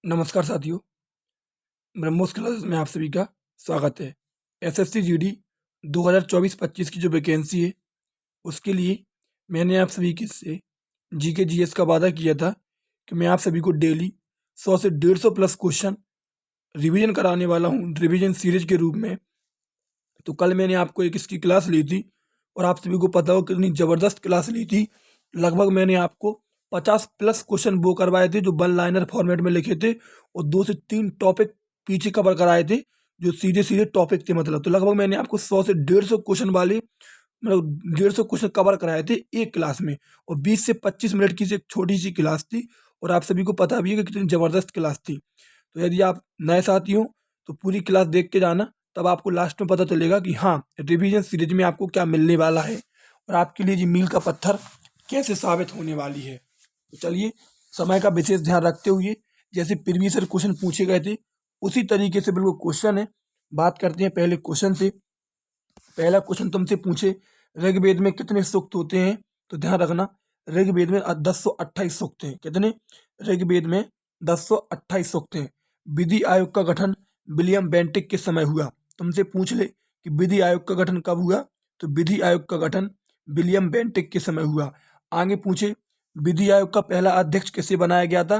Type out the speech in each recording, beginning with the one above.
नमस्कार साथियों, ब्रह्मोस क्लासेस में आप सभी का स्वागत है। एसएससी जीडी 2024-25 की जो वैकेंसी है, उसके लिए मैंने आप सभी के से जीके जीएस का वादा किया था कि मैं आप सभी को डेली 100 से 150 प्लस क्वेश्चन रिवीजन कराने वाला हूँ, रिवीजन सीरीज के रूप में। तो कल मैंने आपको एक इसकी क्लास ली थी और आप सभी को पता हो कितनी ज़बरदस्त क्लास ली थी। लगभग मैंने आपको 50 प्लस क्वेश्चन वो करवाए थे जो वन लाइनर फॉर्मेट में लिखे थे, और 2 से 3 टॉपिक पीछे कवर कराए थे जो सीधे सीधे टॉपिक थे। मतलब तो लगभग मैंने आपको 100 से 150 क्वेश्चन वाले, मतलब 150 क्वेश्चन कवर कराए थे एक क्लास में, और 20 से 25 मिनट की एक छोटी सी क्लास थी। और आप सभी को पता भी है कि कितनी ज़बरदस्त क्लास थी। तो यदि आप नए साथी हो तो पूरी क्लास देख के जाना, तब आपको लास्ट में पता चलेगा कि हाँ, रिवीजन सीरीज में आपको क्या मिलने वाला है और आपके लिए ये मील का पत्थर कैसे साबित होने वाली है। तो चलिए, समय का विशेष ध्यान रखते हुए जैसे प्रीवियस ईयर क्वेश्चन पूछे गए थे उसी तरीके से बिल्कुल क्वेश्चन है। बात करते हैं पहले क्वेश्चन से। पहला क्वेश्चन तुमसे पूछे, ऋग्वेद में कितने सूक्त होते हैं? तो ध्यान रखना, ऋग्वेद में 1028 सूक्त हैं। कितने? ऋग्वेद में 1028 सूक्त हैं। विधि आयोग का गठन विलियम बेंटिक के समय हुआ। तुमसे पूछ ले कि विधि आयोग का गठन कब हुआ? तो विधि आयोग का गठन विलियम बेंटिक के समय हुआ। आगे पूछे, विधि आयोग का पहला अध्यक्ष किसे बनाया गया था?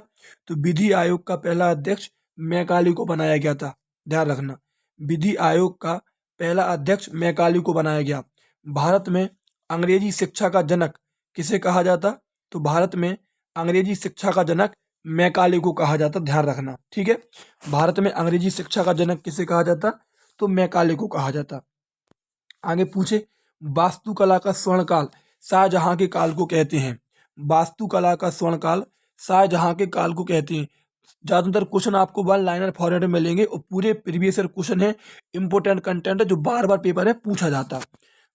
तो विधि आयोग का पहला अध्यक्ष मैकाले को बनाया गया था। ध्यान रखना, विधि आयोग का पहला अध्यक्ष मैकाले को बनाया गया। भारत में अंग्रेजी शिक्षा का जनक किसे कहा जाता? तो भारत में अंग्रेजी शिक्षा का जनक मैकाले को कहा जाता। ध्यान रखना, ठीक है। भारत में अंग्रेजी शिक्षा का जनक किसे कहा जाता? तो मैकाले को कहा जाता। आगे पूछे, वास्तुकला का स्वर्णकाल शाहजहां के काल को कहते हैं। वास्तुकला का स्वर्णकाल शाहजहां के काल को कहते हैं। ज्यादातर क्वेश्चन आपको वन लाइनर फॉर्मेट में मिलेंगे और पूरे प्रीवियस ईयर क्वेश्चन है, इंपोर्टेंट कंटेंट है जो बार बार पेपर है पूछा जाता है।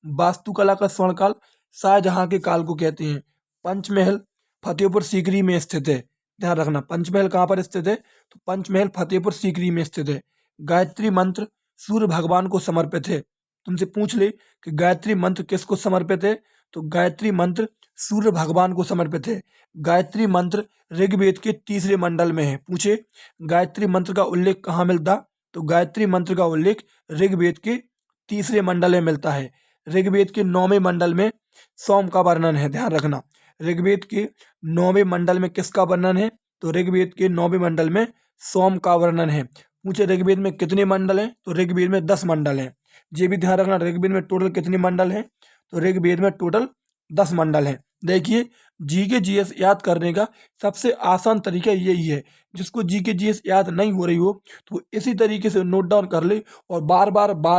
वास्तुकला का स्वर्णकाल शाहजहां के काल को कहते हैं। पंचमहल फतेहपुर सीकरी में स्थित है। ध्यान रखना, पंचमहल कहाँ पर स्थित है? तो पंचमहल फतेहपुर सीकरी में स्थित है। गायत्री मंत्र सूर्य भगवान को समर्पित है। तुमसे पूछ ले कि गायत्री मंत्र किसको समर्पित है? तो गायत्री मंत्र सूर्य भगवान को समर्पित है। गायत्री मंत्र ऋग्वेद के तीसरे मंडल में है। पूछे, गायत्री मंत्र का उल्लेख कहाँ मिलता? तो गायत्री मंत्र का उल्लेख ऋग्वेद के तीसरे मंडल में मिलता है। ऋग्वेद के 9वें मंडल में सोम का वर्णन है। ध्यान रखना, ऋग्वेद के 9वें मंडल में किसका वर्णन है? तो ऋग्वेद के 9वें मंडल में सोम का वर्णन है। पूछे, ऋग्वेद में कितने मंडल हैं? तो ऋग्वेद में 10 मंडल हैं। ये भी ध्यान रखना, ऋग्वेद में टोटल कितने मंडल हैं? तो ऋग्वेद में टोटल 10 मंडल हैं। देखिए, जीके जीएस याद करने का सबसे आसान तरीका यही है। जिसको जीके जीएस याद नहीं हो रही हो तो इसी तरीके से नोट डाउन कर ले और बार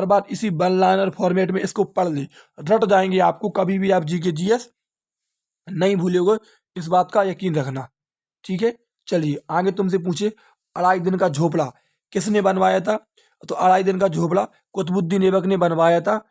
बार इसी वन लाइनर फॉर्मेट में इसको पढ़ ले, रट जाएंगे आपको। कभी भी आप जीके जीएस नहीं भूलोगे, इस बात का यकीन रखना, ठीक है। चलिए आगे तुमसे पूछे, अढ़ाई दिन का झोपड़ा किसने बनवाया था? तो अढ़ाई दिन का झोपड़ा कुतुबुद्दीन ऐबक ने बनवाया था।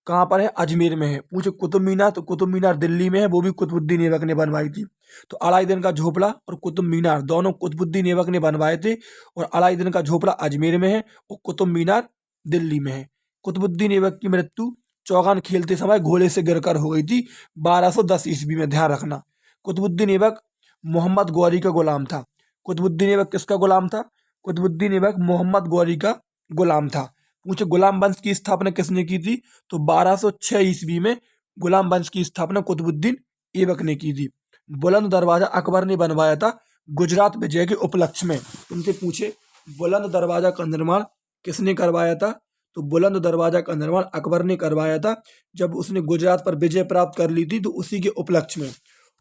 कहाँ पर है? अजमेर में है। पूछे कुतुब मीनार, तो कुतुब मीनार दिल्ली में है, वो भी कुतुबुद्दीन ऐबक ने बनवाई थी। तो अढ़ाई दिन का झोपड़ा और कुतुब मीनार दोनों कुतुबुद्दीन ऐबक ने बनवाए थे, और अढ़ाई दिन का झोपड़ा अजमेर में है और कुतुब मीनार दिल्ली में है। कुतुबुद्दीन ऐबक की मृत्यु चौगान खेलते समय घोड़े से गिरकर हो गई थी 1210 ईस्वी में। ध्यान रखना, कुतुबुद्दीन ऐबक मोहम्मद गौरी का गुलाम था। कुतुबुद्दीन ऐबक किसका गुलाम था? कुतुबुद्दीन ऐबक मोहम्मद गौरी का गुलाम था। पूछे, गुलाम वंश की स्थापना किसने की थी? तो 1206 ईस्वी में गुलाम वंश की स्थापना कुतुबुद्दीन ऐबक ने की थी। बुलंद दरवाजा अकबर ने बनवाया था गुजरात विजय के उपलक्ष्य में। तुमसे पूछे, बुलंद दरवाजा का निर्माण किसने करवाया था? तो बुलंद दरवाजा का निर्माण अकबर ने करवाया था जब उसने गुजरात पर विजय प्राप्त कर ली थी, तो उसी के उपलक्ष्य में।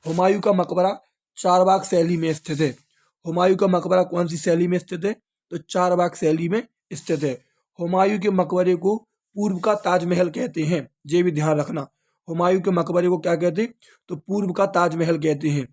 हुमायूं का मकबरा चारबाग शैली में स्थित है। हुमायूं का मकबरा कौन सी शैली में स्थित है? तो चारबाग शैली में स्थित है। हुमायूं के मकबरे को पूर्व का ताजमहल कहते हैं। ये भी ध्यान रखना, हुमायूं के मकबरे को क्या कहते हैं? तो पूर्व का ताजमहल कहते हैं।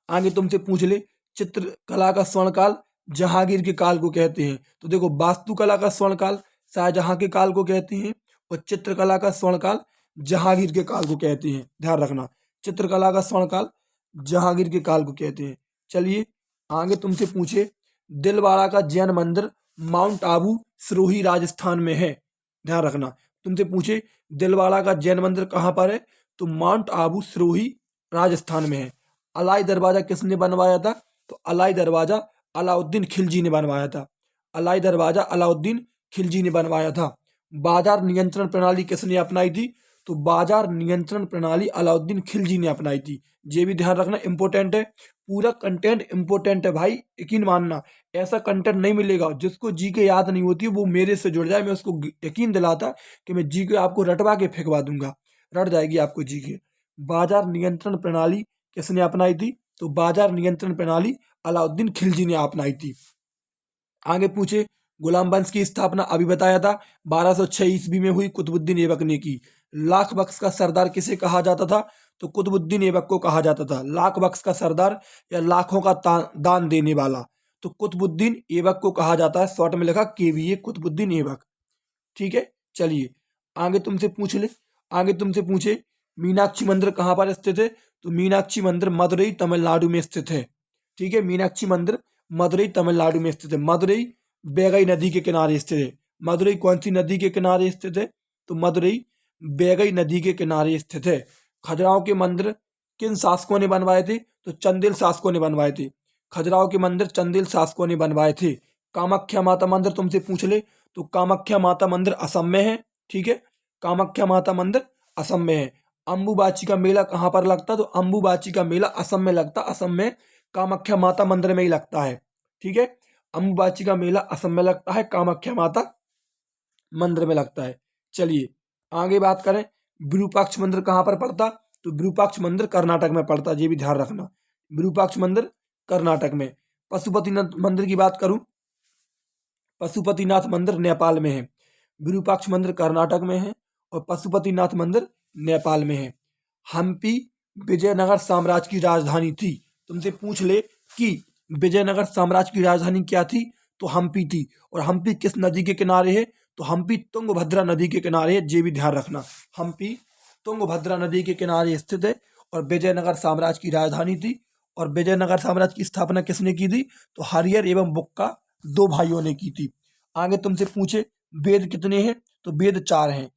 आगे तुमसे पूछ ले, चित्रकला का स्वर्णकाल जहांगीर के काल को कहते हैं। तो देखो, वास्तुकला का स्वर्णकाल शाहजहां के काल को कहते हैं और चित्रकला का स्वर्णकाल जहांगीर के काल को कहते हैं। ध्यान रखना, चित्रकला का स्वर्णकाल जहांगीर के काल को कहते हैं। चलिए आगे तुमसे पूछे, दिलवाड़ा का जैन मंदिर माउंट आबू सिरोही राजस्थान में है। ध्यान रखना, तुमसे पूछे दिलवाड़ा का जैन मंदिर कहाँ पर है? तो माउंट आबू सिरोही राजस्थान में है। अलाई दरवाजा किसने बनवाया था? तो अलाई दरवाजा अलाउद्दीन खिलजी ने बनवाया था। अलाई दरवाजा अलाउद्दीन खिलजी ने बनवाया था। बाजार नियंत्रण प्रणाली किसने अपनाई थी? तो बाजार नियंत्रण प्रणाली अलाउद्दीन खिलजी ने अपनाई थी। ये भी ध्यान रखना, इंपॉर्टेंट है, पूरा कंटेंट इंपॉर्टेंट है भाई, यकीन मानना। ऐसा कंटेंट नहीं मिलेगा जिसको जी के याद नहीं होती वो मेरे से जुड़ जाए, मैं उसको यकीन दिलाता कि मैं जी के आपको रटवा के फेंकवा दूंगा, रट जाएगी आपको जी के। बाजार नियंत्रण प्रणाली किसने अपनाई थी? तो बाजार नियंत्रण प्रणाली अलाउद्दीन खिलजी ने अपनाई थी। आगे पूछे, गुलाम वंश की स्थापना अभी बताया था 1206 ईस्वी में हुई, कुतुबुद्दीन ऐबक ने की। लाख बख्श का सरदार किसे कहा जाता था? तो कुतुबुद्दीन ऐबक को कहा जाता था। लाख बख्श का सरदार या लाखों का दान देने वाला, तो कुतुबुद्दीन ऐबक को कहा जाता है। शॉर्ट में लिखा KVA, कुतुबुद्दीन ऐबक। ठीक है, चलिए आगे तुमसे पूछ ले। आगे तुमसे पूछे, मीनाक्षी मंदिर कहाँ पर स्थित है? तो मीनाक्षी मंदिर मदुरई तमिलनाडु में स्थित है। ठीक है, मीनाक्षी मंदिर मदुरई तमिलनाडु में स्थित है। मदुरई बैगई नदी के किनारे स्थित है। मदुरई कौन सी नदी के किनारे स्थित है? तो मदुरई बैगई नदी के किनारे स्थित है। खजुराहो के मंदिर किन शासकों ने बनवाए थे? तो चंदेल शासकों ने बनवाए थे। खजुराहो के मंदिर चंदेल शासकों ने बनवाए थे। कामाख्या माता मंदिर तुमसे पूछ ले, तो कामाख्या माता मंदिर असम में है। ठीक है, कामाख्या माता मंदिर असम में है। अम्बुबाची का मेला कहाँ पर लगता? तो अम्बुबाची का मेला असम में लगता, असम में कामाख्या माता मंदिर में ही लगता है। ठीक है, अम्बुबाची का मेला असम में लगता है, कामाख्या माता मंदिर में लगता है। चलिए आगे बात करें, विरूपाक्ष मंदिर कहाँ पर पड़ता? तो विरूपाक्ष मंदिर कर्नाटक में पड़ता, ये भी ध्यान रखना, विरूपाक्ष मंदिर कर्नाटक में। पशुपतिनाथ मंदिर की बात करूं, पशुपतिनाथ मंदिर नेपाल में है। विरूपाक्ष मंदिर कर्नाटक में है और पशुपतिनाथ मंदिर नेपाल में है। हम्पी विजयनगर साम्राज्य की राजधानी थी। तुमसे पूछ ले कि विजयनगर साम्राज्य की राजधानी क्या थी? तो हम्पी थी। और हम्पी किस नदी के किनारे है? तो हम्पी तुंगभद्रा नदी के किनारे है, ये भी ध्यान रखना। हम्पी तुंगभद्रा नदी के किनारे स्थित है और विजयनगर साम्राज्य की राजधानी थी। और विजयनगर साम्राज्य की स्थापना किसने की थी? तो हरिहर एवं बुक्का दो भाइयों ने की थी। आगे तुमसे पूछे, वेद कितने हैं? तो वेद 4 हैं।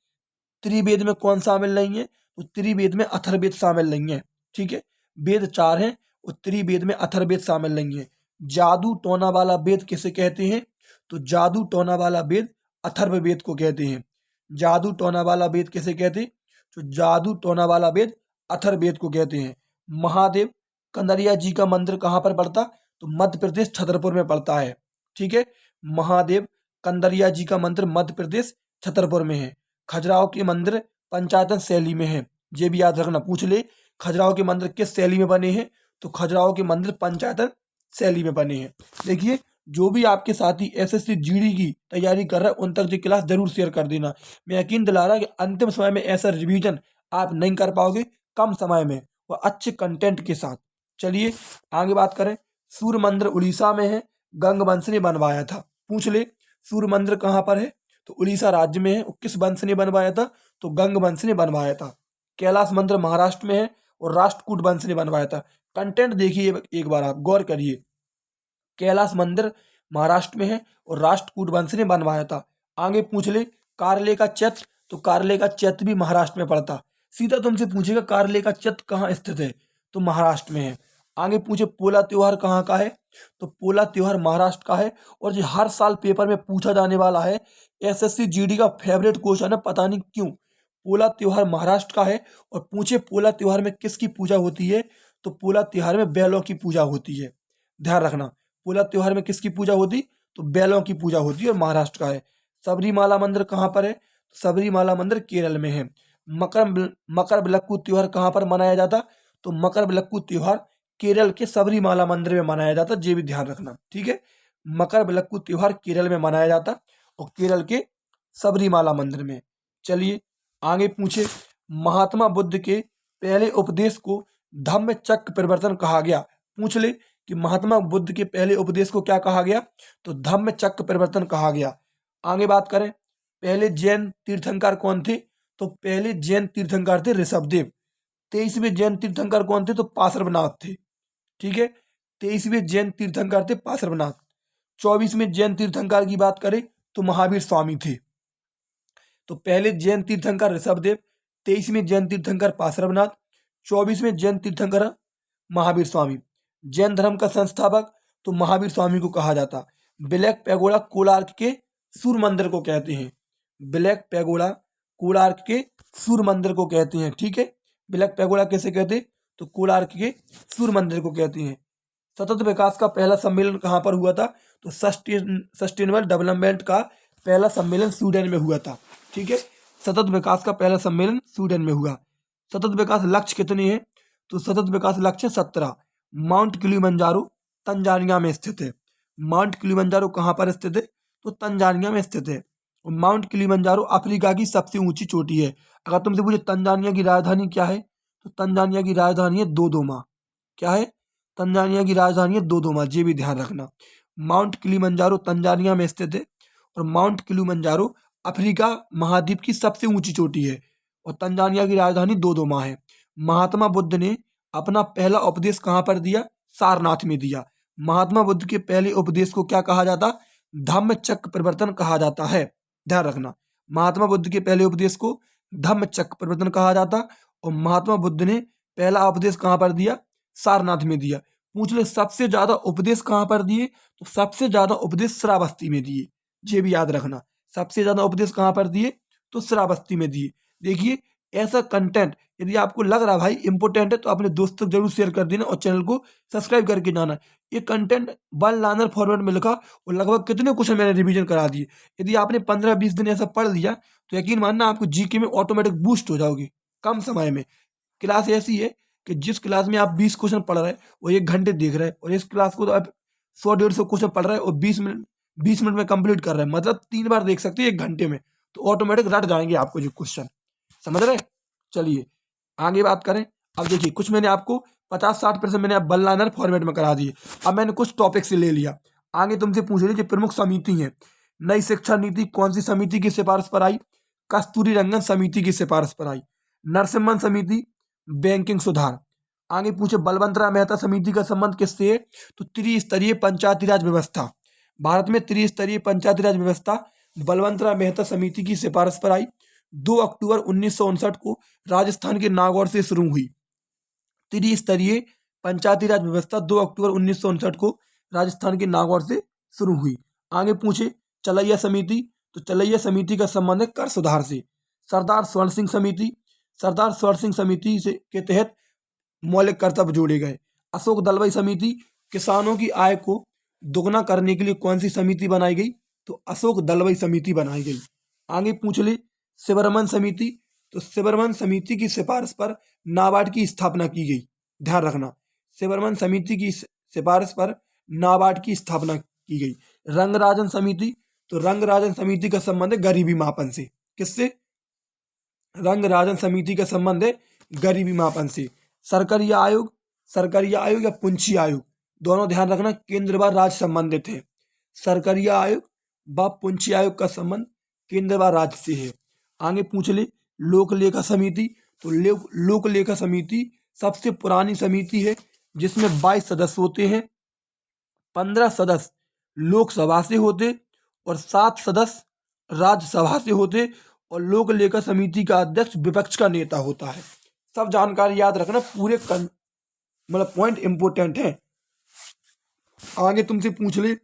त्रिवेद में कौन शामिल नहीं है? तो त्रिवेद में अथर्ववेद शामिल नहीं है। ठीक है, वेद 4 हैं और त्रिवेद में अथर्ववेद शामिल नहीं है। जादू टोना वाला वेद किसे कहते हैं? तो जादू टोना वाला वेद अथर्ववेद को कहते हैं। जादू टोना वाला वेद किसे कहते हैं? तो जादू टोना वाला वेद अथर्ववेद को कहते हैं। महादेव कंदरिया जी का मंदिर कहाँ पर पड़ता? तो मध्य प्रदेश छतरपुर में पड़ता है। ठीक है, महादेव कंदरिया जी का मंदिर मध्य प्रदेश छतरपुर में है। खजुराहो के मंदिर पंचायतन शैली में है, ये भी याद रखना, पूछ ले खजुराहो के मंदिर किस शैली में बने हैं? तो खजुराहो के मंदिर पंचायतन शैली में बने हैं। देखिए, जो भी आपके साथी SSC GD की तैयारी कर रहे हैं उन तक ये क्लास जरूर शेयर कर देना। मैं यकीन दिला रहा कि अंतिम समय में ऐसा रिवीजन आप नहीं कर पाओगे कम समय में और अच्छे कंटेंट के साथ। चलिए आगे बात करें, सूर्य मंदिर उड़ीसा में है, गंगवंश ने बनवाया था। पूछ ले सूर्य मंदिर कहाँ पर है? तो उड़ीसा राज्य में है। और किस वंश ने बनवाया था? तो गंगवंश ने बनवाया था। कैलाश मंदिर महाराष्ट्र में है और राष्ट्रकूट वंश ने बनवाया था। कंटेंट देखिए एक बार, आप गौर करिए, कैलाश मंदिर महाराष्ट्र में है और राष्ट्रकूट वंश ने बनवाया था। आगे पूछ ले कारले का चैत्र, तो कारले का चैत्र भी महाराष्ट्र में पड़ता। सीधा तुमसे पूछेगा कारले का चैत्र कहाँ स्थित है? तो महाराष्ट्र में है। आगे पूछे पोला त्योहार कहाँ का है? तो पोला त्योहार महाराष्ट्र का है और ये हर साल पेपर में पूछा जाने वाला है। SSC GD का फेवरेट क्वेश्चन है, पता नहीं क्यों। पोला त्योहार महाराष्ट्र का है और पूछे पोला त्योहार में किसकी पूजा होती है? तो पोला त्योहार में बैलों की पूजा होती है, ध्यान रखना। पोला त्योहार में किसकी पूजा होती? तो बैलों की पूजा होती है और महाराष्ट्र का है। सबरीमाला मंदिर कहाँ पर है? सबरीमाला मंदिर केरल में है। मकर त्योहार कहाँ पर मनाया जाता? तो मकर त्योहार केरल के सबरीमाला मंदिर में मनाया जाता, ये भी ध्यान रखना। ठीक है, मकर त्योहार केरल में मनाया जाता और केरल के सबरीमाला मंदिर में। चलिए आगे पूछे, महात्मा बुद्ध के पहले उपदेश को धम्म चक्र परिवर्तन कहा गया। पूछ ले कि महात्मा बुद्ध के पहले उपदेश को क्या कहा गया? तो धम्म चक्र परिवर्तन कहा गया। आगे बात करें, पहले जैन तीर्थंकर कौन थे? तो पहले जैन तीर्थंकर थे ऋषभदेव। 23वें जैन तीर्थंकर कौन थे? तो पार्श्वनाथ थे। ठीक है, 23वें जैन तीर्थंकर थे पार्श्वनाथ। 24वें जैन तीर्थंकर की बात करें तो महावीर स्वामी थे। तो पहले जैन तीर्थंकर ऋषभदेव, 23वें जैन तीर्थंकर पार्श्वनाथ, 24वें जैन तीर्थंकर महावीर स्वामी। जैन धर्म का संस्थापक, तो महावीर स्वामी को कहा जाता। ब्लैक पैगोडा कोणार्क के सूर्य मंदिर को कहते हैं। ब्लैक पैगोडा कोणार्क के सूर्य मंदिर को कहते हैं। ठीक है, ब्लैक पैगोडा कैसे कहते हैं, तो कोणार्क के सूर्य मंदिर को कहते हैं। सतत विकास का पहला सम्मेलन कहाँ पर हुआ था, तो सस्टेनेबल डेवलपमेंट का पहला सम्मेलन स्वीडन में हुआ था। ठीक है, सतत विकास का पहला सम्मेलन स्वीडन में हुआ। सतत विकास लक्ष्य कितने हैं, तो सतत विकास लक्ष्य 17। माउंट किलिमंजारो तंजानिया में स्थित है। माउंट किलिमंजारो कहाँ पर स्थित है, तो तंजानिया में स्थित है। और माउंट किलिमंजारो अफ्रीका की सबसे ऊंची चोटी है। अगर तुमसे पूछे तंजानिया की राजधानी क्या है, तो तंजानिया की राजधानी है दोदोमा। क्या है, तंजानिया की राजधानी है दोदोमा, ये भी ध्यान रखना। माउंट किलिमंजारो तंजानिया में स्थित है और माउंट किलिमंजारो अफ्रीका महाद्वीप की सबसे ऊंची चोटी है और तंजानिया की राजधानी दोदोमा है। महात्मा बुद्ध ने अपना पहला उपदेश कहाँ पर दिया, सारनाथ में दिया। महात्मा बुद्ध के पहले उपदेश को क्या कहा जाता, धम्म चक्र प्रवर्तन कहा जाता है। ध्यान रखना, महात्मा बुद्ध के पहले उपदेश को धम्म चक्र प्रवर्तन कहा जाता और महात्मा बुद्ध ने पहला उपदेश कहाँ पर दिया, सारनाथ में दिया। पूछ ले सबसे ज्यादा उपदेश कहाँ पर दिए, तो सबसे ज्यादा उपदेश श्रावस्ती में दिए। ये भी याद रखना, सबसे ज्यादा उपदेश कहाँ पर दिए, तो श्रावस्ती में दिए। देखिए, ऐसा कंटेंट यदि आपको लग रहा भाई इंपॉर्टेंट है तो अपने दोस्तों तक जरूर शेयर कर देना और चैनल को सब्सक्राइब करके जाना। ये कंटेंट वन लाइनर फॉर्मेट में लिखा और लगभग कितने क्वेश्चन मैंने रिवीजन करा दिए। यदि आपने 15-20 दिन ऐसा पढ़ लिया तो यकीन मानना आपको जीके में ऑटोमेटिक बूस्ट हो जाओगे कम समय में। क्लास ऐसी है कि जिस क्लास में आप 20 क्वेश्चन पढ़ रहे हैं वो 1 घंटे देख रहे हैं, और इस क्लास को तो आप 100-150 क्वेश्चन पढ़ रहे हैं और 20 मिनट में कंप्लीट कर रहे हैं, मतलब 3 बार देख सकते हैं 1 घंटे में, तो ऑटोमेटिक रट जाएंगे आपको जो क्वेश्चन। समझ रहे, चलिए आगे बात करें। अब देखिए, कुछ मैंने आपको 50-60% मैंने वन लाइनर फॉर्मेट में करा दिए। अब मैंने कुछ टॉपिक से ले लिया। आगे तुमसे पूछ लीजिए प्रमुख समिति है। नई शिक्षा नीति कौन सी समिति की सिफारिश पर आई, कस्तूरी रंगन समिति की सिफारिश पर आई। नरसिम्हन समिति बैंकिंग सुधार। आगे पूछे बलवंतराय मेहता समिति का संबंध किससे है, तो त्रिस्तरीय पंचायती राज व्यवस्था। भारत में त्रिस्तरीय पंचायती राज व्यवस्था बलवंतराय मेहता समिति की सिफारिश पर आई। 2 अक्टूबर 1959 को राजस्थान के नागौर से शुरू हुई। त्रिस्तरीय पंचायती राज व्यवस्था 2 अक्टूबर 1959 को राजस्थान के नागौर से शुरू हुई। आगे पूछे चलैया समिति, तो चलैया समिति का संबंध है कर सुधार से। सरदार स्वर्ण सिंह समिति, सरदार स्वर्ण सिंह समिति से के तहत मौलिक कर्तव्य जोड़े गए। अशोक दलवाई समिति, किसानों की आय को दोगुना करने के लिए कौन सी समिति बनाई गई, तो अशोक दलवाई समिति बनाई गई। आगे पूछ ले शिवरमन समिति, तो शिवरमन समिति की सिफारिश पर नाबार्ड की स्थापना की गई। ध्यान रखना, शिवरमन समिति की सिफारिश पर नाबार्ड की स्थापना की गई। रंगराजन समिति, तो रंगराजन समिति का संबंध है गरीबी मापन से। किससे, रंगराजन समिति का संबंध है गरीबी मापन से। सरकारिया आयोग, सरकारिया आयोग या पुंछी आयोग, दोनों ध्यान रखना केंद्र व राज्य संबंधित है। सरकारिया आयोग व पुंछी आयोग का संबंध केंद्र व राज्य से है। आगे पूछ ले लोक लेखा समिति, तो लोक लेखा समिति सबसे पुरानी समिति है जिसमें 22 सदस्य होते हैं। 15 सदस्य लोकसभा से होते और 7 सदस्य राज्यसभा से होते और लोक लेखा समिति का अध्यक्ष विपक्ष का नेता होता है। सब जानकारी याद रखना, पूरे मतलब पॉइंट इंपोर्टेंट है। आगे तुमसे पूछ ले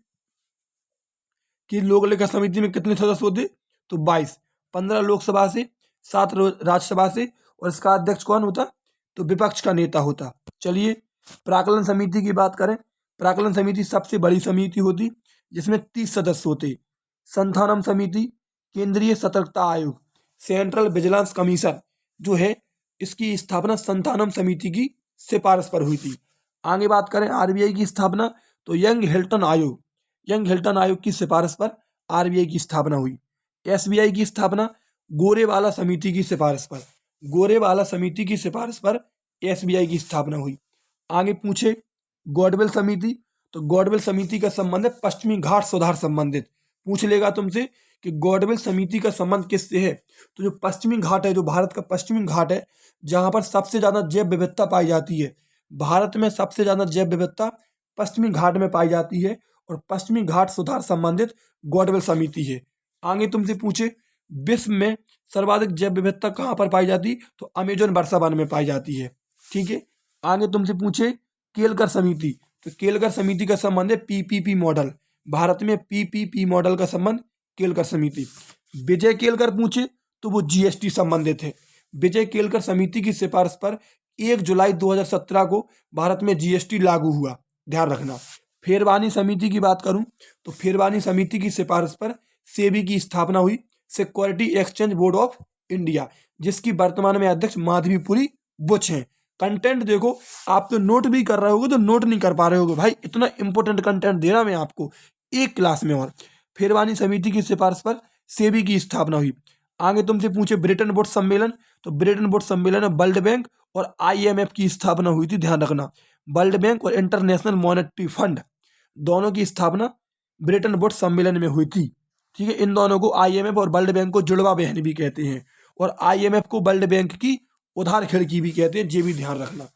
कि लोक लेखा समिति में कितने सदस्य होते, तो 22। 15 लोकसभा से, 7 राज्यसभा से और इसका अध्यक्ष कौन होता, तो विपक्ष का नेता होता। चलिए प्राक्कलन समिति की बात करें। प्राक्कलन समिति सबसे बड़ी समिति होती जिसमें 30 सदस्य होते। संथानम समिति, केंद्रीय सतर्कता आयोग, सेंट्रल विजिलेंस कमीशन जो है, इसकी स्थापना संथानम समिति की सिफारिश पर हुई थी। आगे बात करें आरबीआई की स्थापना, तो यंग हिल्टन आयोग, यंग हिल्टन आयोग की सिफारिश पर आरबीआई की स्थापना हुई। एसबीआई की स्थापना गोरेवाला समिति की सिफारिश पर, गोरेवाला समिति की सिफारिश पर एसबीआई की स्थापना हुई। आगे पूछे गॉडवेल समिति, तो गॉडवेल समिति का संबंध है पश्चिमी घाट सुधार संबंधित। पूछ लेगा तुमसे कि गॉडवेल समिति का संबंध किससे है, तो जो पश्चिमी घाट है, जो भारत का पश्चिमी घाट है, जहां पर सबसे ज्यादा जैव विविधता पाई जाती है, भारत में सबसे ज्यादा जैव विविधता पश्चिमी घाट में पाई जाती है और पश्चिमी घाट सुधार संबंधित गॉडवेल समिति है। आगे तुमसे पूछे विश्व में सर्वाधिक जैव विविधता कहाँ पर पाई जाती, तो अमेजन वर्षा वन में पाई जाती है। ठीक है। आगे तुमसे पूछे केलकर समिति, तो केलकर समिति का संबंध है पीपीपी मॉडल। भारत में पीपीपी मॉडल का संबंध केलकर समिति। विजय केलकर पूछे तो वो जीएसटी संबंधित है। विजय केलकर समिति की सिफारिश पर 1 जुलाई 2017 को भारत में जीएसटी लागू हुआ, ध्यान रखना। फेरवानी समिति की बात करूं तो फेरवानी समिति की सिफारिश पर सेबी की स्थापना हुई, security exchange board of India, जिसकी वर्तमान में अध्यक्ष माधवीपुरी बुच हैं। कंटेंट देखो, आप तो नोट भी कर रहे होगे तो नोट नहीं कर पा रहे होगे भाई, इतना इंपॉर्टेंट कंटेंट दे रहा मैं आपको एक क्लास में। और फेरवानी समिति की सिफारिश पर सेबी की स्थापना हुई। आगे तुमसे पूछे ब्रिटेन वुड्स सम्मेलन, तो ब्रिटेन वुड्स सम्मेलन में वर्ल्ड बैंक और आईएमएफ की स्थापना हुई थी, ध्यान रखना। वर्ल्ड बैंक और इंटरनेशनल मॉनेटरी फंड दोनों की स्थापना ब्रिटेन वुड्स सम्मेलन में हुई थी, ठीक है। इन दोनों को आईएमएफ और वर्ल्ड बैंक को जुड़वा बहन भी कहते हैं, और आईएमएफ को वर्ल्ड बैंक की उधार खिड़की भी कहते हैं, ये भी ध्यान रखना।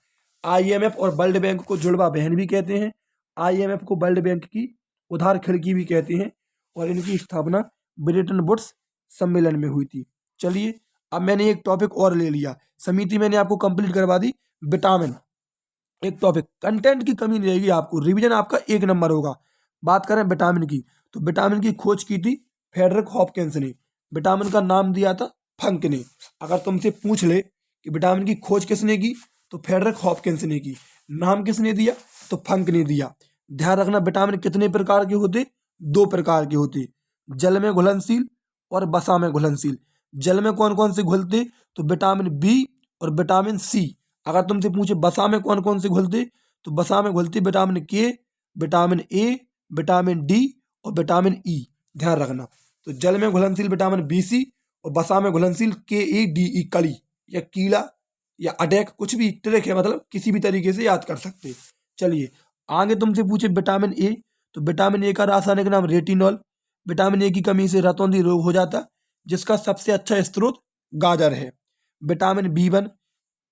आईएमएफ और वर्ल्ड बैंक को जुड़वा बहन भी कहते हैं, आईएमएफ को वर्ल्ड बैंक की उधार खिड़की भी कहते हैं, और इनकी स्थापना ब्रिटेन वुड्स सम्मेलन में हुई थी। चलिए, अब मैंने एक टॉपिक और ले लिया, समिति मैंने आपको कंप्लीट करवा दी। विटामिन एक टॉपिक, कंटेंट की कमी नहीं रहेगी आपको, रिवीजन आपका 1 नंबर होगा। बात करें विटामिन की, तो विटामिन की खोज की थी फ्रेडरिक हॉपकिंस ने। विटामिन का नाम दिया था फंक ने। अगर तुमसे पूछ ले कि विटामिन की खोज किसने की, तो फ्रेडरिक हॉपकिंस ने की। नाम किसने दिया, तो फंक ने दिया। ध्यान रखना, विटामिन कितने प्रकार के होते, 2 प्रकार के होते, जल में घुलनशील और वसा में घुलनशील। जल में कौन कौन से घुलते, तो विटामिन बी और विटामिन सी। अगर तुमसे पूछे वसा में कौन कौन से घुलते, तो वसा में घुलते विटामिन के, विटामिन ए, विटामिन डी और विटामिन ई, ध्यान रखना। तो जल में घुलनशील विटामिन बी सी और वसा में घुलनशील के ई डी ई, कली या कीला या अडैक, कुछ भी ट्रिक है, मतलब किसी भी तरीके से याद कर सकते। चलिए, आगे तुमसे पूछे विटामिन ए, तो विटामिन ए का रासायनिक नाम रेटिनॉल। विटामिन ए की कमी से रतौंधी रोग हो जाता, जिसका सबसे अच्छा स्रोत गाजर है। विटामिन बी1,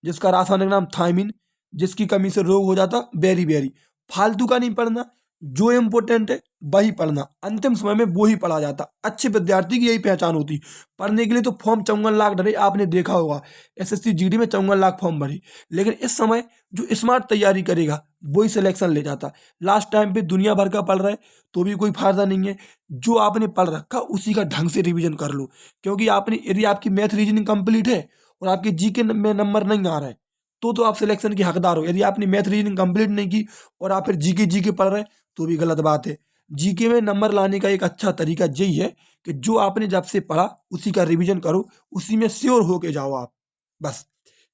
जिसका रासायनिक नाम थायमिन, जिसकी कमी से रोग हो जाता बेरी बेरी। फालतू का नहीं पढ़ना, जो इम्पोर्टेंट है वही पढ़ना, अंतिम समय में वो ही पढ़ा जाता। अच्छे विद्यार्थी की यही पहचान होती। पढ़ने के लिए तो फॉर्म 54 लाख भरे, आपने देखा होगा एसएससी जीडी में 54 लाख फॉर्म भरे, लेकिन इस समय जो स्मार्ट तैयारी करेगा वही सिलेक्शन ले जाता। लास्ट टाइम पे दुनिया भर का पढ़ रहा है तो भी कोई फायदा नहीं है, जो आपने पढ़ रखा उसी का ढंग से रिविजन कर लो। क्योंकि आपने, यदि आपकी मैथ रीजनिंग कंप्लीट है और आपके जीके में नंबर नहीं आ रहा है तो आप सिलेक्शन के हकदार हो। यदि आपने मैथ रीजनिंग कंप्लीट नहीं की और आप फिर जीके पढ़ रहे हैं तो भी गलत बात है। जीके में नंबर लाने का एक अच्छा तरीका यही है कि जो आपने जब से पढ़ा उसी का रिवीजन करो, उसी में श्योर होके जाओ आप। बस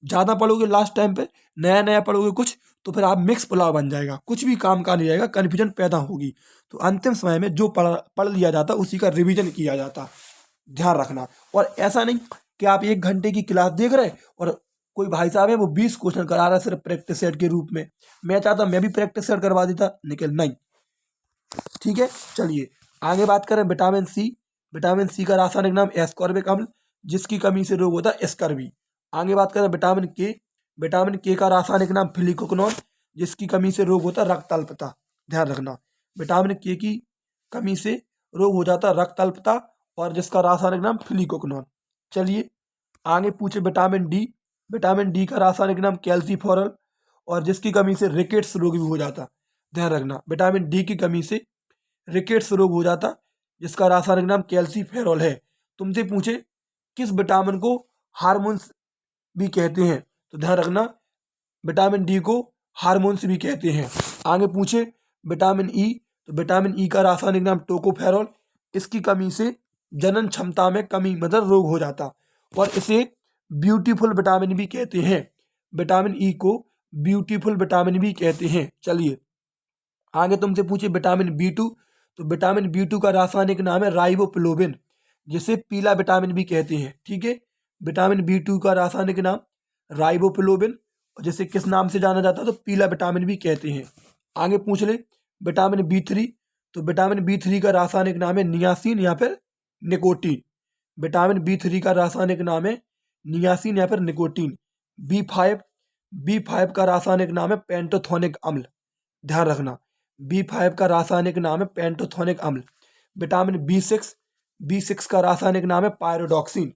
ज़्यादा पढ़ोगे लास्ट टाइम पे, नया नया पढ़ोगे कुछ, तो फिर आप मिक्स पुलाव बन जाएगा, कुछ भी काम का नहीं रहेगा, कन्फ्यूजन पैदा होगी। तो अंतिम समय में जो पढ़ लिया जाता उसी का रिवीजन किया जाता, ध्यान रखना। और ऐसा नहीं कि आप 1 घंटे की क्लास देख रहे और कोई भाई साहब है वो 20 क्वेश्चन करा रहा है सिर्फ प्रैक्टिस सेट के रूप में। मैं चाहता मैं भी प्रैक्टिस सेट करवा देता, लेकिन नहीं, ठीक है। चलिए, आगे बात करें विटामिन सी। विटामिन सी का रासायनिक नाम एस्कॉर्बिक अम्ल, जिसकी कमी से रोग होता है स्कर्वी। आगे बात करें विटामिन के। विटामिन के का रासायनिक नाम फिलिकोक्नोन, जिसकी कमी से रोग होता है रक्त अल्पता, ध्यान रखना। विटामिन के की कमी से रोग हो जाता है रक्त अल्पता, और जिसका रासायनिक नाम फिलिकोक्नोन। चलिए, आगे पूछे विटामिन डी। विटामिन डी का रासायनिक नाम कैल्सीफोरल, और जिसकी कमी से रिकेट्स रोग भी हो जाता, ध्यान रखना। विटामिन डी की कमी से रिकेट्स रोग हो जाता, जिसका रासायनिक नाम कैल्सीफेरॉल है। तुमसे पूछे किस विटामिन को हार्मोन्स भी कहते हैं, तो ध्यान रखना विटामिन डी को हार्मोन्स भी कहते हैं। आगे पूछे विटामिन ई, तो विटामिन ई का रासायनिक नाम टोकोफेरॉल, इसकी कमी से जनन क्षमता में कमी, मतलब रोग हो जाता, और इसे ब्यूटीफुल विटामिन भी कहते हैं। विटामिन ई को ब्यूटीफुल विटामिन भी कहते हैं। चलिए, आगे तुमसे पूछे विटामिन बी2, तो विटामिन बी2 का रासायनिक नाम है राइबोफ्लोविन, जिसे पीला विटामिन भी कहते हैं, ठीक है। विटामिन बी2 का रासायनिक नाम राइबोफ्लोविन, और जिसे किस नाम से जाना जाता है, तो पीला विटामिन भी कहते हैं। आगे पूछ ले विटामिन बी3, तो विटामिन बी3 का रासायनिक नाम है नियासिन या फिर निकोटीन। विटामिन बी3 का रासायनिक नाम है नियासिन या फिर निकोटीन। बी5 का रासायनिक नाम है पेंटोथोनिक अम्ल, ध्यान रखना। बी5 का रासायनिक नाम है पेंटोथोनिक अम्ल। विटामिन बी6 का रासायनिक नाम है पायरोडॉक्सिन।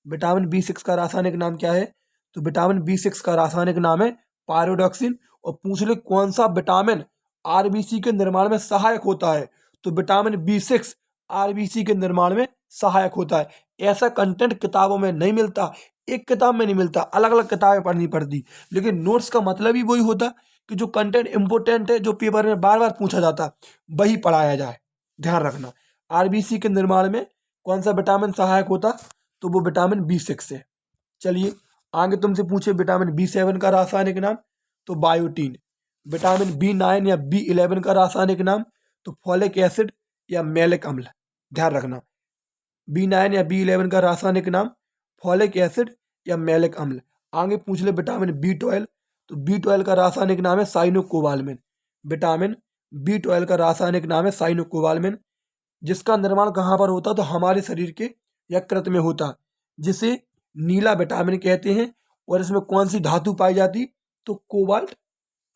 विटामिन बी6 का रासायनिक नाम क्या है, तो विटामिन बी6 का रासायनिक नाम है पायरोडॉक्सिन। और पूछ ले कौन सा विटामिन आरबीसी के निर्माण में सहायक होता है, तो विटामिन B6 आरबीसी के निर्माण में सहायक होता है। ऐसा कंटेंट किताबों में नहीं मिलता, एक किताब में नहीं मिलता, अलग अलग किताबें पढ़नी पड़ती। लेकिन नोट्स का मतलब ही वही होता कि जो कंटेंट इंपॉर्टेंट है, जो पेपर में बार बार पूछा जाता, वही पढ़ाया जाए। ध्यान रखना, आरबीसी के निर्माण में कौन सा विटामिन सहायक होता, तो वो विटामिन B6 है। चलिए आगे तुमसे पूछे विटामिन B7 का रासायनिक नाम, तो बायोटीन। विटामिन B9 या B11 का रासायनिक नाम, तो फॉलिक एसिड या मैलिक अम्ल। ध्यान रखना, B9 या B11 का रासायनिक नाम फॉलिक एसिड या मैलिक अम्ल। आगे पूछ ले विटामिन B12, तो B12 का रासायनिक नाम है साइनोकोबालमिन। विटामिन B12 का रासायनिक नाम है साइनोकोबालमिन, जिसका निर्माण कहाँ पर होता, तो हमारे शरीर के यकृत में होता, जिसे नीला विटामिन कहते हैं। और इसमें कौन सी धातु पाई जाती, तो कोबाल्ट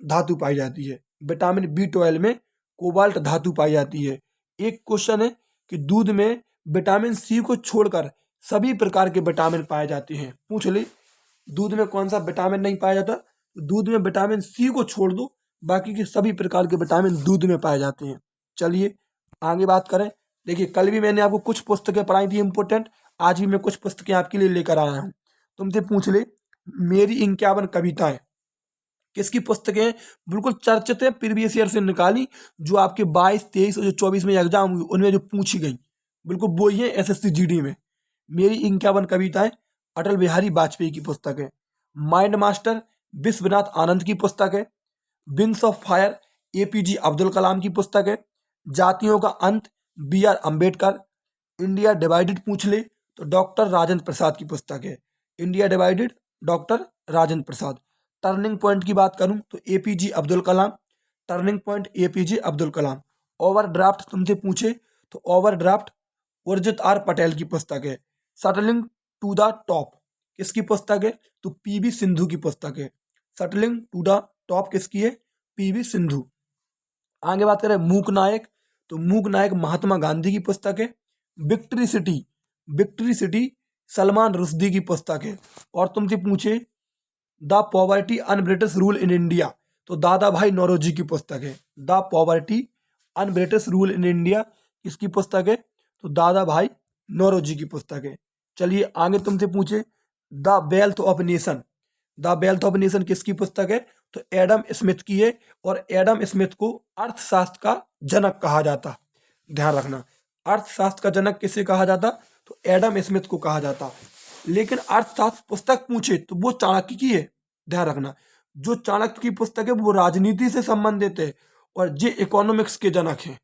धातु पाई जाती है। विटामिन B12 में कोबाल्ट धातु पाई जाती है। एक क्वेश्चन है कि दूध में विटामिन C को छोड़कर सभी प्रकार के विटामिन पाए जाते हैं, पूछ ले दूध में कौन सा विटामिन नहीं पाया जाता, तो दूध में विटामिन C को छोड़ दो, बाकी के सभी प्रकार के विटामिन दूध में पाए जाते हैं। चलिए आगे बात करें। देखिए कल भी मैंने आपको कुछ पुस्तकें पढ़ाई थी इंपोर्टेंट, आज भी मैं कुछ पुस्तकें आपके लिए लेकर आया हूँ। तुमसे पूछ ले मेरी 51 कविताएं किसकी पुस्तकें हैं, बिल्कुल चर्चित है, प्रीवियस ईयर से निकाली, जो आपके 22, 23 और जो 24 में एग्जाम हुई उनमें जो पूछी गई, बिल्कुल वो ही है एसएससी जीडी में। मेरी 51 कविताएं अटल बिहारी वाजपेयी की पुस्तक है। माइंड मास्टर विश्वनाथ आनंद की पुस्तक है। Wings of fire APJ Abdul Kalam की पुस्तक है। जातियों का अंत BR अम्बेडकर। इंडिया डिवाइडेड पूछ ले, तो डॉक्टर राजेंद्र प्रसाद की पुस्तक है। India divided doctor Rajendra Prasad. Turning point की बात करूं तो एपीजे अब्दुल कलाम। टर्निंग पॉइंट एपीजे अब्दुल कलाम। ओवरड्राफ्ट तुमसे पूछे, तो ओवरड्राफ्ट उर्जित आर पटेल की पुस्तक है। शटलिंग टू द टॉप किसकी पुस्तक है, तो पीवी सिंधु की पुस्तक है। शटलिंग टू द टॉप किसकी है, पीवी सिंधु। आगे बात करें मूक नायक, तो मूक नायक महात्मा गांधी की पुस्तक है। Victory city, victory city Salman Rushdie की पुस्तक है। और तुमसे पूछे the poverty un British rule in India, तो दादा भाई नौरोजी की पुस्तक है। The poverty un British rule in India किसकी पुस्तक है, तो दादा भाई नौरोजी की पुस्तक है। चलिए आगे तुमसे पूछे the wealth of nation, the wealth of nation किसकी पुस्तक है, तो एडम स्मिथ की है। और एडम स्मिथ को अर्थशास्त्र का जनक कहा जाता। ध्यान रखना, अर्थशास्त्र का जनक किसे कहा जाता, तो एडम स्मिथ को कहा जाता। लेकिन अर्थशास्त्र पुस्तक पूछे तो वो चाणक्य की है। ध्यान रखना, जो चाणक्य की पुस्तक है वो राजनीति से संबंधित है और ये इकोनॉमिक्स के जनक हैं।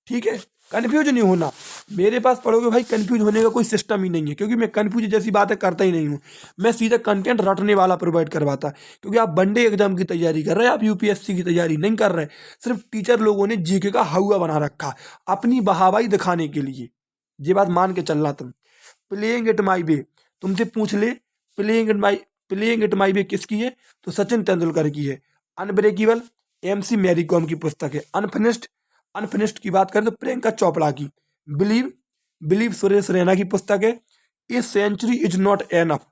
ठीक है, कंफ्यूज नहीं होना, मेरे पास पढ़ोगे भाई कंफ्यूज होने का कोई सिस्टम ही नहीं है, क्योंकि मैं कंफ्यूज जैसी बातें करता ही नहीं हूँ। मैं सीधा कंटेंट रटने वाला प्रोवाइड करवाता, क्योंकि आप वनडे एग्जाम की तैयारी कर रहे हैं, आप यूपीएससी की तैयारी नहीं कर रहे। सिर्फ टीचर लोगों ने जीके का हवा बना रखा अपनी बहावाई दिखाने के लिए। ये बात मान के चलना तुम। प्लेइंग इट माई वे तुमसे पूछ ले, प्लेइंग इट माई वे किसकी है, तो सचिन तेंदुलकर की है। अनब्रेकेबल MC मैरी कॉम की पुस्तक है। अनफिनिश्ड की बात करें तो प्रियंका चोपड़ा की। बिलीव सुरेश रैना की पुस्तक है। A century is not enough,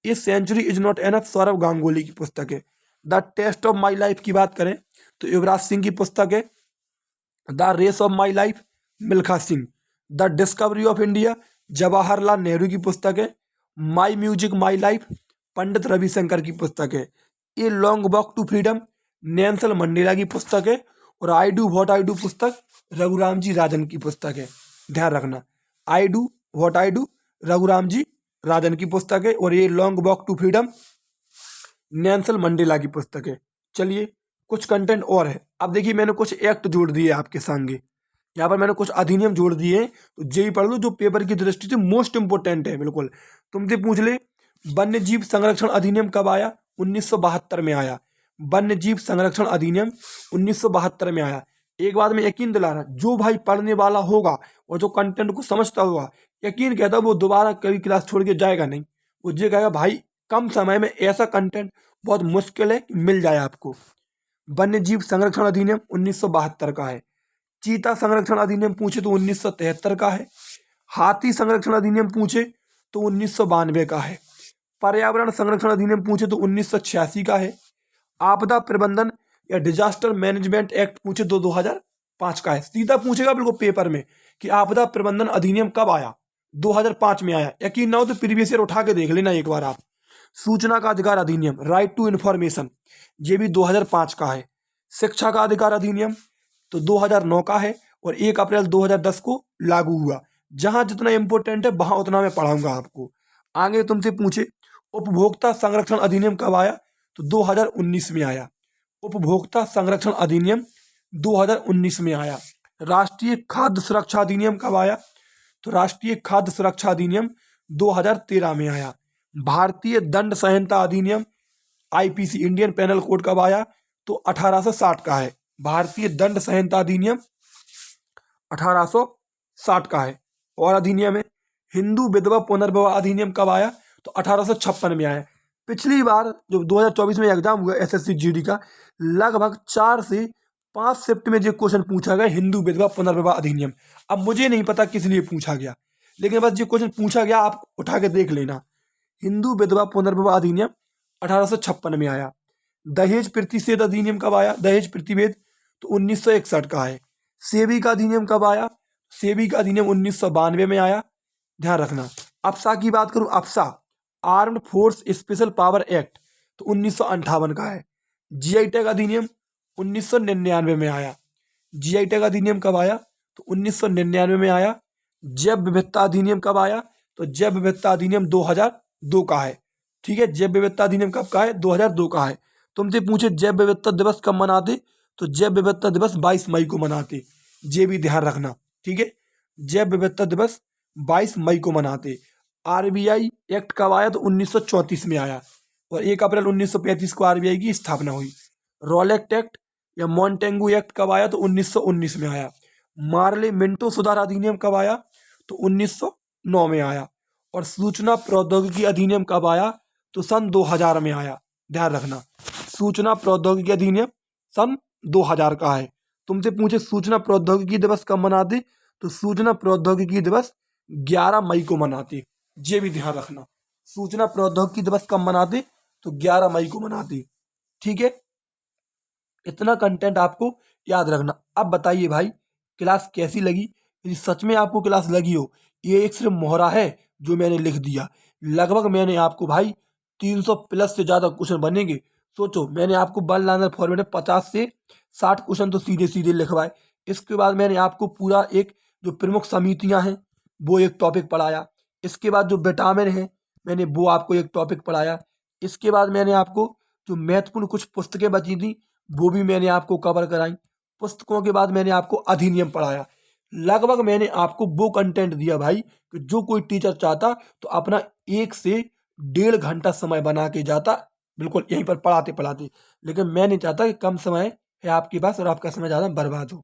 a century is not enough Sourav Ganguly की पुस्तक है। The test of my life की बात करें तो युवराज सिंह की पुस्तक है। The race of my life Milkha Singh. The discovery of India Jawaharlal Nehru की पुस्तक है। My music my life Pandit Ravi Shankar की पुस्तक है। A long walk to freedom Nelson Mandela की पुस्तक है। और आई डू व्हाट आई डू पुस्तक रघुराम जी राजन की पुस्तक है। ध्यान रखना, I do what I do Raghuram ji Rajan की पुस्तक है। और ये long walk to freedom Nelson Mandela की पुस्तक है। चलिए कुछ कंटेंट और है। अब देखिए मैंने कुछ एक्ट जोड़ दिए आपके संगे, यहाँ पर मैंने कुछ अधिनियम जोड़ दिए हैं, तो जेई पढ़ लो, जो पेपर की दृष्टि से मोस्ट इंपोर्टेंट है। बिल्कुल तुमसे पूछ ले वन्य जीव संरक्षण अधिनियम कब आया, 1972 में आया। वन्य जीव संरक्षण अधिनियम 1972 में आया। एक बात मैं यकीन दिला रहा, जो भाई पढ़ने वाला होगा और जो कंटेंट को समझता होगा, यकीन कहता वो दोबारा कभी क्लास छोड़ के जाएगा नहीं। वो ये कहेगा भाई कम समय में ऐसा कंटेंट बहुत मुश्किल है कि मिल जाए आपको। वन्य जीव संरक्षण अधिनियम 1972 का है। चीता संरक्षण अधिनियम पूछे तो 1973 का है। हाथी संरक्षण अधिनियम पूछे तो 1992 का है। पर्यावरण संरक्षण अधिनियम पूछे तो 1986 का है। आपदा प्रबंधन या डिजास्टर मैनेजमेंट एक्ट पूछे तो 2005 का है। सीधा पूछेगा बिल्कुल पेपर में कि आपदा प्रबंधन अधिनियम कब आया, 2005 में आया। यकीन ना हो तो प्रीवियस ईयर उठा के देख लेना एक बार आप। सूचना का अधिकार अधिनियम, राइट टू इंफॉर्मेशन, ये भी 2005 का है। शिक्षा का अधिकार अधिनियम तो 2009 का है और 1 अप्रैल 2010 को लागू हुआ। जहां जितना इंपॉर्टेंट है वहां उतना मैं पढ़ाऊंगा आपको। आगे तुमसे पूछे उपभोक्ता संरक्षण अधिनियम कब आया, तो 2019 में आया। उपभोक्ता संरक्षण अधिनियम 2019 में आया। राष्ट्रीय खाद्य सुरक्षा अधिनियम कब आया, तो राष्ट्रीय खाद्य सुरक्षा अधिनियम 2013 में आया। भारतीय दंड संहिता अधिनियम आईपीसी, इंडियन पेनल कोड कब आया, तो 1860 का है। भारतीय दंड संहिता अधिनियम 1860 का है। और अधिनियम है हिंदू विधवा पुनर्विवाह अधिनियम कब आया, तो 1856 में आया। पिछली बार जो 2024 में एग्जाम हुआ एसएससी जीडी का, लगभग 4 से 5 शिफ्ट में जो क्वेश्चन पूछा गया हिंदू विधवा पुनर्विवाह अधिनियम। अब मुझे नहीं पता किस लिए पूछा गया, लेकिन बस जो क्वेश्चन पूछा गया आप उठा के देख लेना। हिंदू विधवा पुनर्विवाह अधिनियम 1856 में आया। दहेज प्रतिषेध अधिनियम कब आया, दहेज प्रतिवेद तो 1961 का है। सेवी का अधिनियम कब आया, सेवी का अधिनियम 1992 में आया, ध्यान रखना। अप्सा की बात करूं, AFSPA armed force special power act तो 1958 का है। जीआई टैग अधिनियम 1999 में आया। जीआई टैग अधिनियम कब आया, तो 1999 में आया। जैव विविधता अधिनियम कब आया, तो जैव विविधता अधिनियम 2002 का है। ठीक है, जैव विविधता अधिनियम कब का है, 2002 का है। तुमसे पूछे जैव विविधता दिवस कब मनाते, तो जैव विविधता दिवस 22 मई को मनाते, ये भी ध्यान रखना। ठीक है, जैव विविधता दिवस 22 मई को मनाते। आरबीआई एक्ट कब आया, तो 1934 में आया और 1 अप्रैल 1935 को आरबीआई की स्थापना हुई। रॉलेक्ट एक्ट या मॉन्टेगू एक्ट कब आया, तो 1919 में आया। मार्ले मिंटो सुधार अधिनियम कब आया, तो 1909 में आया। और सूचना प्रौद्योगिकी अधिनियम कब आया, तो सन 2000 में आया, ध्यान रखना। सूचना प्रौद्योगिकी अधिनियम सन 2000 का है। तुमसे पूछे सूचना प्रौद्योगिकी दिवस कब मनाते, तो सूचना प्रौद्योगिकी दिवस 11 मई को मनाते, ये भी ध्यान रखना। सूचना प्रौद्योगिकी दिवस कब मनाते, तो 11 मई को मनाते। ठीक है, इतना कंटेंट आपको याद रखना। अब बताइए भाई क्लास कैसी लगी। यदि सच में आपको क्लास लगी हो, ये एक सिर्फ मोहरा है जो मैंने लिख दिया। लगभग मैंने आपको भाई 300 प्लस से ज़्यादा क्वेश्चन बनेंगे। सोचो, मैंने आपको वन लाइनर फॉर्मेट में 50 से 60 क्वेश्चन तो सीधे सीधे लिखवाए। इसके बाद मैंने आपको पूरा एक जो प्रमुख समितियां हैं वो एक टॉपिक पढ़ाया। इसके बाद जो विटामिन है मैंने वो आपको एक टॉपिक पढ़ाया। इसके बाद मैंने आपको जो महत्वपूर्ण कुछ पुस्तकें बची थी वो भी मैंने आपको कवर कराई। पुस्तकों के बाद मैंने आपको अधिनियम पढ़ाया। लगभग मैंने आपको वो कंटेंट दिया भाई कि जो कोई टीचर चाहता तो अपना 1 से 1.5 घंटा समय बना के जाता, बिल्कुल यहीं पर पढ़ाते पढ़ाते। लेकिन मैं नहीं चाहता कि कम समय है आपके पास और आपका समय ज़्यादा बर्बाद हो।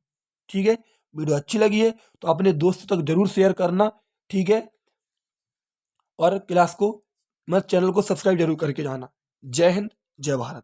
ठीक है, वीडियो अच्छी लगी है तो अपने दोस्तों तक जरूर शेयर करना। ठीक है, और क्लास को मतलब चैनल को सब्सक्राइब जरूर करके जाना। जय हिंद, जय भारत।